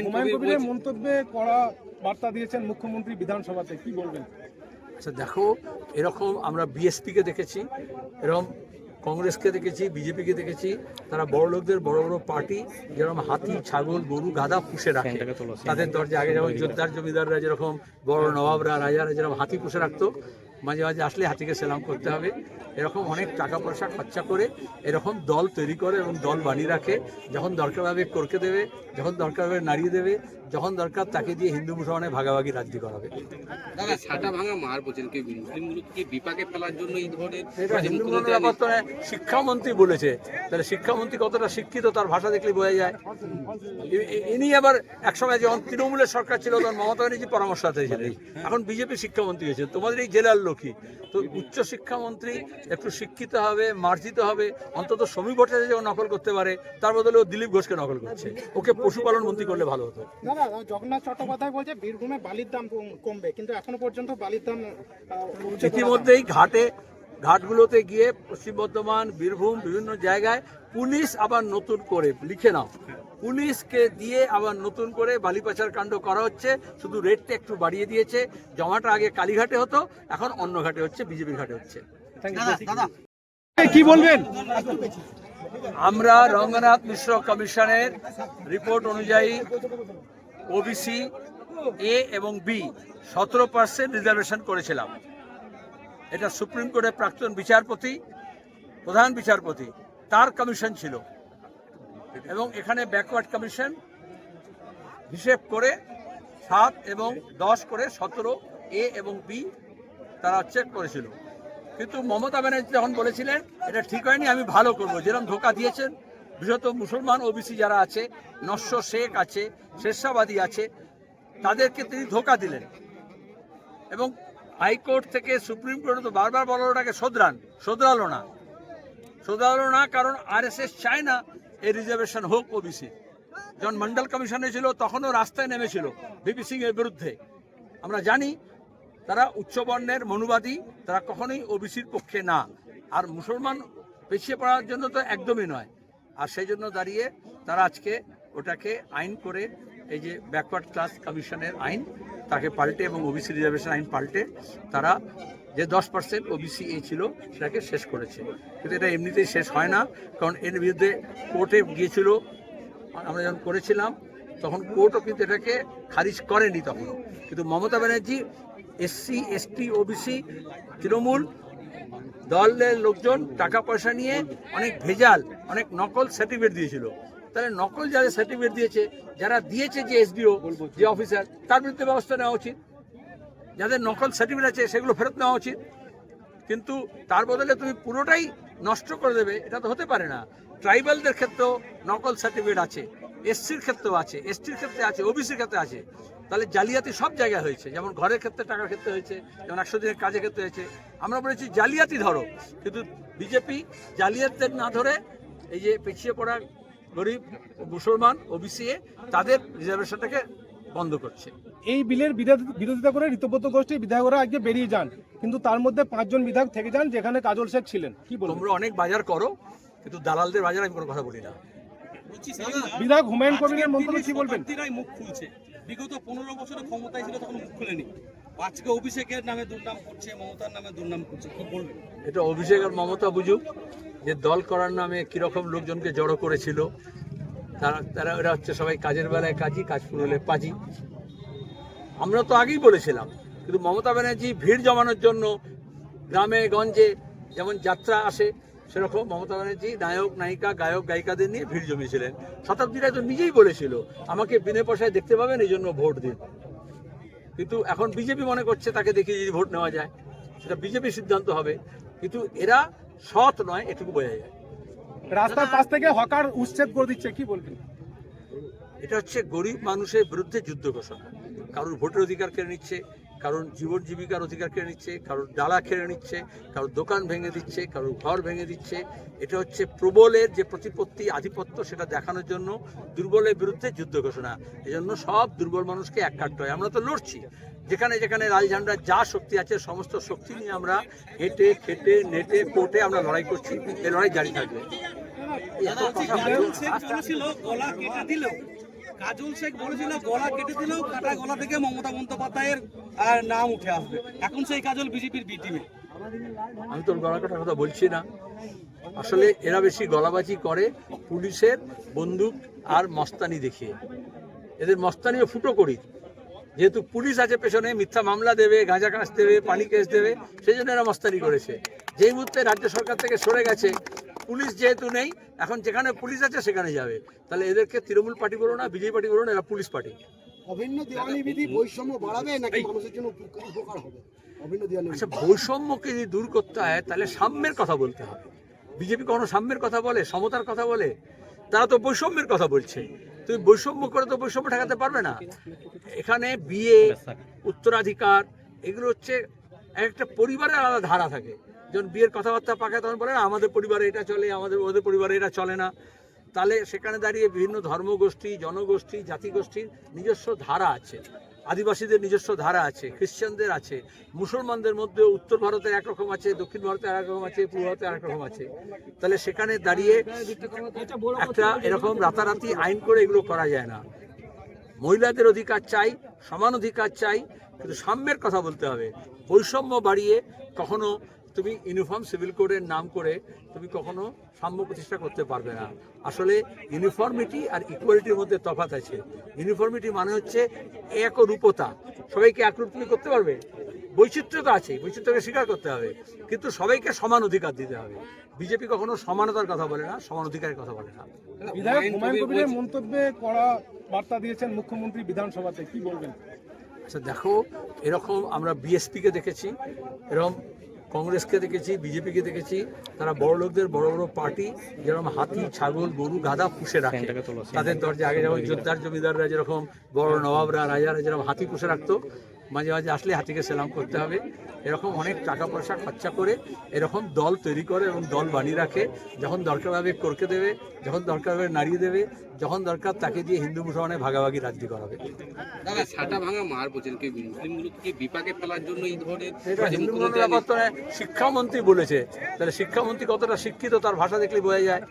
হুমায়ুন কবিরের মন্তব্যে কড়া বার্তা দিয়েছেন মুখ্যমন্ত্রী বিধানসভাতে, কি বলবেন? আচ্ছা দেখো, এরকম আমরা বিএসপিকে দেখেছি, এরকম কংগ্রেসকে দেখেছি, বিজেপিকে দেখেছি, তারা বড় লোকদের বড় বড় পার্টি যেরকম হাতি, ছাগল, গরু, গাধা পুষে রাখে তাদের দরজা। আগে যেমন জোরদার জমিদাররা যেরকম বড় নবাবরা, রাজারা যেরকম হাতি পুষে রাখতো, মাঝে মাঝে আসলে হাতিকে সেলাম করতে হবে, এরকম অনেক টাকা পয়সা খরচা করে এরকম দল তৈরি করে এবং দল বানিয়ে রাখে। যখন দরকার হবে করকে দেবে, যখন দরকার হবে নাড়িয়ে দেবে, যখন দরকার তাকে দিয়ে হিন্দু মুসলমানের ভাগাভাগি রাজ্য করাবে। দাদা ছাটা ভাঙা মার বলছেন কি মুসলিমগুলোকে বিপাকে ফেলার জন্য এই ধরনের এটা হিন্দু মুসলমানের ব্যাপার তো নয়, শিক্ষামন্ত্রী বলেছে। তাহলে শিক্ষামন্ত্রী কতটা শিক্ষিত তার ভাষা দেখলে বোঝা যায়। ইনি আবার একসময় যখন তৃণমূলের সরকার ছিল তখন মমতা ব্যানার্জি পরামর্শদাতা ছিলেন, এখন বিজেপি শিক্ষামন্ত্রী হয়েছে। তোমাদের এই জেলার লোকই তো উচ্চ শিক্ষামন্ত্রী একটু শিক্ষিত হবে, মার্জিত হবে। অন্তত সমী ভট্টাচার্য যখন নকল করতে পারে, তার বদলে ও দিলীপ ঘোষকে নকল করছে। ওকে পশুপালন মন্ত্রী করলে ভালো হতো। দাদা, জগন্নাথ চট্টোপাধ্যায় বলছে বীরভূমে বালির দাম কমবে, কিন্তু এখনো পর্যন্ত বালির দাম ইতিমধ্যেই ঘাটগুলোতে গিয়ে পশ্চিম বর্ধমান, বীরভূম বিভিন্ন জায়গায় পুলিশ আবার নতুন করে, লিখে নাও, পুলিশকে দিয়ে আবার নতুন করে বালি পাচার কাণ্ড করা হচ্ছে। শুধু রেটটা একটু বাড়িয়ে দিয়েছে। জমাটা আগে কালীঘাটে হতো, এখন অন্য ঘাটে হচ্ছে, বিজেপি ঘাটে হচ্ছে। কি বলবেন? আমরা রঙ্গনাথ মিশ্র কমিশনের রিপোর্ট অনুযায়ী ওবিসি এ এবং বি 17% রিজার্ভেশন করেছিলাম। এটা সুপ্রিম কোর্টের প্রাক্তন বিচারপতি, প্রধান বিচারপতি, তার কমিশন ছিল এবং এখানে ব্যাকওয়ার্ড কমিশন হিসেব করে 7 এবং 10 করে 17 এ এবং বি তারা চেক করেছিল। কিন্তু মমতা ব্যানার্জি যখন বলেছিলেন এটা ঠিক হয়নি, আমি ভালো করব, যেরকম ধোকা দিয়েছেন বিশেষত মুসলমান ওবিসি যারা আছে, নস্য শেখ আছে, শেরশাবাদী আছে, তাদেরকে তিনি ধোকা দিলেন। এবং হাইকোর্ট থেকে সুপ্রিম কোর্টে তো বারবার বলল ওটাকে শোধরালো না, কারণ আরএসএস চায় না এই রিজার্ভেশন হোক ওবিসি। যখন মন্ডল কমিশনে ছিল তখনও রাস্তায় নেমেছিল ভিপি সিং এর বিরুদ্ধে। আমরা জানি তারা উচ্চবর্ণের মনুবাদী, তারা কখনোই ওবিসির পক্ষে না, আর মুসলমান পিছিয়ে পড়ার জন্য তো একদমই নয়। আর সেই জন্য দাঁড়িয়ে তারা আজকে ওটাকে আইন করে, এই যে ব্যাকওয়ার্ড ক্লাস কমিশনের আইন তাকে পাল্টে এবং ওবিসি রিজার্ভেশন আইন পাল্টে তারা যে 10% ওবিসি এ ছিল সেটাকে শেষ করেছে। কিন্তু এটা এমনিতেই শেষ হয় না, কারণ এর বিরুদ্ধে কোর্টে গিয়েছিল। আমরা যখন করেছিলাম তখন কোর্টও কিন্তু এটাকে খারিজ করেনি তখনও। কিন্তু Mamata Banerjee SC, ST, OBC, Trinamool দলের লোকজন টাকা পয়সা নিয়ে অনেক ভেজাল, অনেক নকল সার্টিফিকেট দিয়েছিল। তাহলে নকল যাদের সার্টিফিকেট দিয়েছে, যারা দিয়েছে যে এসডিও, যে অফিসার, তার বিরুদ্ধে ব্যবস্থা নেওয়া উচিত। যাদের নকল সার্টিফিকেট আছে সেগুলো ফেরত নেওয়া উচিত। কিন্তু তার বদলে তুমি পুরোটাই নষ্ট করে দেবে, এটা তো হতে পারে না। ট্রাইবালদের ক্ষেত্রেও নকল সার্টিফিকেট আছে, এসসির ক্ষেত্রেও আছে, এসটির ক্ষেত্রে আছে, ওবিসির ক্ষেত্রে আছে। তাহলে জালিয়াতি সব জায়গায় হয়েছে, যেমন ঘরের ক্ষেত্রে, টাকার ক্ষেত্রে হয়েছে, যেমন 100 দিনের কাজের ক্ষেত্রে হয়েছে। আমরা বলেছি জালিয়াতি ধরো, কিন্তু বিজেপি জালিয়াতদের না ধরে এই যে পিছিয়ে পড়া গরিব মুসলমান ওবিসি তাদের রিজার্ভেশনটাকে বন্ধ করছে। এই বিলের বিরোধিতা করে ঋতব্রত গোষ্ঠীর বিধায়করা আজকে বেরিয়ে যান, কিন্তু তার মধ্যে 5 জন বিধায়ক থেকে যান, যেখানে কাজল শেখ ছিলেন। কি বলবো? তোমরা অনেক বাজার করো, কিন্তু দালালদের বাজার আমি কোনো কথা বলি না। বিধায়ক হুমায়ুন কবিরের মন্তব্য কি বলবেন? মুখ খুলছে, বিগত 15 বছরে ক্ষমতায় ছিল তখন মুখ খুলেনি, আজকে অভিষেকের নামে দুর্নাম করছে, মমতার নামে দুর্নাম করছে, কি বলবেন? এটা অভিষেক আর মমতা বুঝুক যে দল করার নামে কিরকম লোকজনকে জড়ো করেছিল। তারা এরা হচ্ছে সবাই কাজের বেলায় কাজী, কাজ ফুরলে পাজি। আমরা তো আগেই বলেছিলাম, কিন্তু মমতা ব্যানার্জি ভিড় জমানোর জন্য গ্রামে গঞ্জে যেমন যাত্রা আসে, সেরকম মমতা ব্যানার্জি নায়ক, নায়িকা, গায়ক, গায়িকাদের নিয়ে ভিড় জমিয়েছিলেন। শতাব্দী রায় তো নিজেই বলেছিল আমাকে বিনা পয়সায় দেখতে পাবেন, এই জন্য ভোট দিন। কিন্তু এখন বিজেপি মনে করছে তাকে দেখিয়ে যদি ভোট নেওয়া যায়, সেটা বিজেপির সিদ্ধান্ত হবে। কিন্তু এরা সৎ নয়, এটুকু বোঝা যায়। রাস্তার পাশ থেকে হকার উচ্ছেদ করে দিচ্ছে, কি বলবেন? এটা হচ্ছে গরিব মানুষের বিরুদ্ধে যুদ্ধ ঘোষণা। কারোর ভোটের অধিকার কেড়ে নিচ্ছে, কারোর জীবন জীবিকার অধিকার কেড়ে নিচ্ছে, কারোর ডালা কেড়ে নিচ্ছে, কারোর দোকান ভেঙে দিচ্ছে, কারোর ঘর ভেঙে দিচ্ছে। এটা হচ্ছে প্রবলের যে প্রতিপত্তি, আধিপত্য, সেটা দেখানোর জন্য দুর্বলের বিরুদ্ধে যুদ্ধ ঘোষণা। এজন্য সব দুর্বল মানুষকে এক কাটতে হয়। আমরা তো লড়ছি, যেখানে যেখানে লাল ঝান্ডার যা শক্তি আছে সমস্ত শক্তি নিয়ে আমরা হেঁটে, খেটে, নেটে, কোর্টে আমরা লড়াই করছি। এই লড়াই জারি থাকবে। গলা কেটে দিল, কাজল শেখ বলেছিল গলা কেটে দিলেও কাটা গলা থেকে মমতা বন্দ্যোপাধ্যায়ের নাম উঠে আসবে, এখন সেই কাজল বিজেপির বি টিমে। আমি তোর গলা কাটার কথা বলছি না, আসলে এরা বেশি গলাবাজি করে পুলিশের বন্দুক আর মস্তানি দেখিয়ে। এদের মস্তানিও ফুটো করি, যেহেতু পুলিশ আছে পেছনে, মিথ্যা মামলা দেবে, গাঁজা কাজ দেবে, পানি কেস দেবে, সেই জন্য এরা মস্তানি করেছে। যেই মুহূর্তে রাজ্য সরকার থেকে সরে গেছে, পুলিশ যেহেতু নেই, এখন যেখানে পুলিশ আছে সেখানে যাবে। তাহলে এদেরকে তৃণমূল পার্টি বলো না, বিজেপি পার্টি বলো না, এরা পুলিশ পার্টি। অভিন্ন দেওয়ানি বিধি বৈষম্য বাড়াবে নাকি মানুষের জন্য উপকার হবে? অভিন্ন দেওয়ানি আচ্ছা, বৈষম্যকে যদি দূর করতে হয় তাহলে সাম্যের কথা বলতে হবে। বিজেপি কখনো সাম্যের কথা বলে, সমতার কথা বলে? তারা তো বৈষম্যের কথা বলছে। তুমি বৈষম্য করে তো বৈষম্য ঠেকাতে পারবে না। এখানে বিয়ে, উত্তরাধিকার, এগুলো হচ্ছে একটা পরিবারের আলাদা ধারা থাকে। যখন বিয়ের কথাবার্তা পাকায় তখন বলে না আমাদের পরিবারে এটা চলে, ওদের পরিবারে এটা চলে না। তাহলে সেখানে দাঁড়িয়ে বিভিন্ন ধর্মগোষ্ঠী, জনগোষ্ঠী, জাতিগোষ্ঠীর নিজস্ব ধারা আছে, আদিবাসীদের নিজস্ব ধারা আছে, খ্রিস্টানদের আছে, মুসলমানদের মধ্যে উত্তর ভারতে একরকম আছে, দক্ষিণ ভারতে একরকম আছে, পূর্ব ভারতে একরকম আছে। তাহলে সেখানে দাঁড়িয়ে একটা এরকম রাতারাতি আইন করে এগুলো করা যায় না। মহিলাদের অধিকার চাই, সমান অধিকার চাই, কিন্তু সাম্যের কথা বলতে হবে। বৈষম্য বাড়িয়ে কখনো তুমি ইউনিফর্ম সিভিল কোডের নাম করে তুমি কখনো সাম্য প্রতিষ্ঠা করতে পারবে না। আসলে ইউনিফর্মিটি আর ইকুয়ালিটির মধ্যে তফাৎ আছে। ইউনিফর্মিটি মানে হচ্ছে একরূপতা, সবাইকে একরূপ তুমি করতে পারবে। বৈচিত্র্যতা আছে, বৈচিত্র্যকে স্বীকার করতে হবে, কিন্তু সবাইকে সমান অধিকার দিতে হবে। বিজেপি কখনো সমানতার কথা বলে না, সমান অধিকারের কথা বলে না। বিধায়ক হুমায়ুন কবিরের মন্তব্যে কড়া বার্তা দিয়েছেন মুখ্যমন্ত্রী বিধানসভাতে, কি বলবেন? আচ্ছা দেখো, এরকম আমরা বিএসপিকে দেখেছি, এরকম কংগ্রেসকে দেখেছি, বিজেপিকে দেখেছি। তারা বড় লোকদের বড় বড় পার্টি যেরকম হাতি, ছাগল, গরু, গাধা পুষে রাখে তাদের দরজা। আগে যেমন জোরদার জমিদাররা যেরকম, বড় নবাবরা, রাজারা যেরকম হাতি পুষে রাখতো, মাঝে মাঝে আসলে হাতিকে সেলাম করতে হবে, এরকম অনেক টাকা পয়সা খরচা করে এরকম দল তৈরি করে এবং দল বানিয়ে রাখে। যখন দরকার হবে করকে দেবে, যখন দরকার হবে নাড়িয়ে দেবে, যখন দরকার তাকে দিয়ে হিন্দু মুসলমানের ভাগাভাগি রাজনীতি করাবে। দাদা ছাটা ভাঙা মার বলছেন কি মুসলিমগুলোকে বিপাকে ফেলার জন্য এই ধরনের এটা হিন্দু মুসলমানের ব্যাপার তো নয়, শিক্ষামন্ত্রী বলেছে। তাহলে শিক্ষামন্ত্রী কতটা শিক্ষিত তার ভাষা দেখলে বোঝা যায়।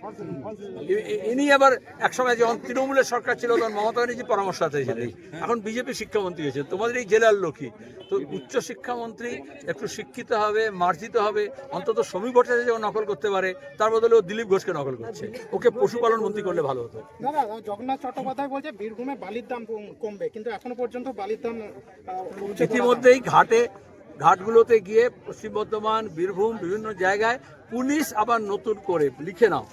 ইনি আবার একসময় যখন তৃণমূলের সরকার ছিল তখন মমতা ব্যানার্জি পরামর্শদাতা ছিলেন, এখন বিজেপি শিক্ষামন্ত্রী হয়েছে। তোমাদের এই জেলার লোকই তো, উচ্চ শিক্ষামন্ত্রী একটু শিক্ষিত হবে, মার্জিত হবে। অন্তত শ্রমিক ভট্টাচার্য যখন নকল করতে পারে, তার বদলে ও দিলীপ ঘোষকে নকল করছে। ওকে পশুপালন মন্ত্রী করলে ভালো হতো। দাদা, জগন্নাথ চট্টোপাধ্যায় বলছে বীরভূমে বালির দাম কমবে, কিন্তু এখনো পর্যন্ত বালির দাম ইতিমধ্যেই ঘাটগুলোতে গিয়ে পশ্চিম বর্ধমান, বীরভূম, বিভিন্ন জায়গায় পুলিশ আবার নতুন করে, লিখে নাও,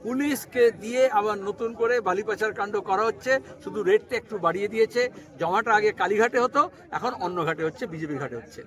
পুলিশকে দিয়ে আবার নতুন করে বালি পাচার কাণ্ড করা হচ্ছে। শুধু রেটটা একটু বাড়িয়ে দিয়েছে। জমাটা আগে কালীঘাটে হতো, এখন অন্য ঘাটে হচ্ছে, বিজেপি ঘাটে হচ্ছে।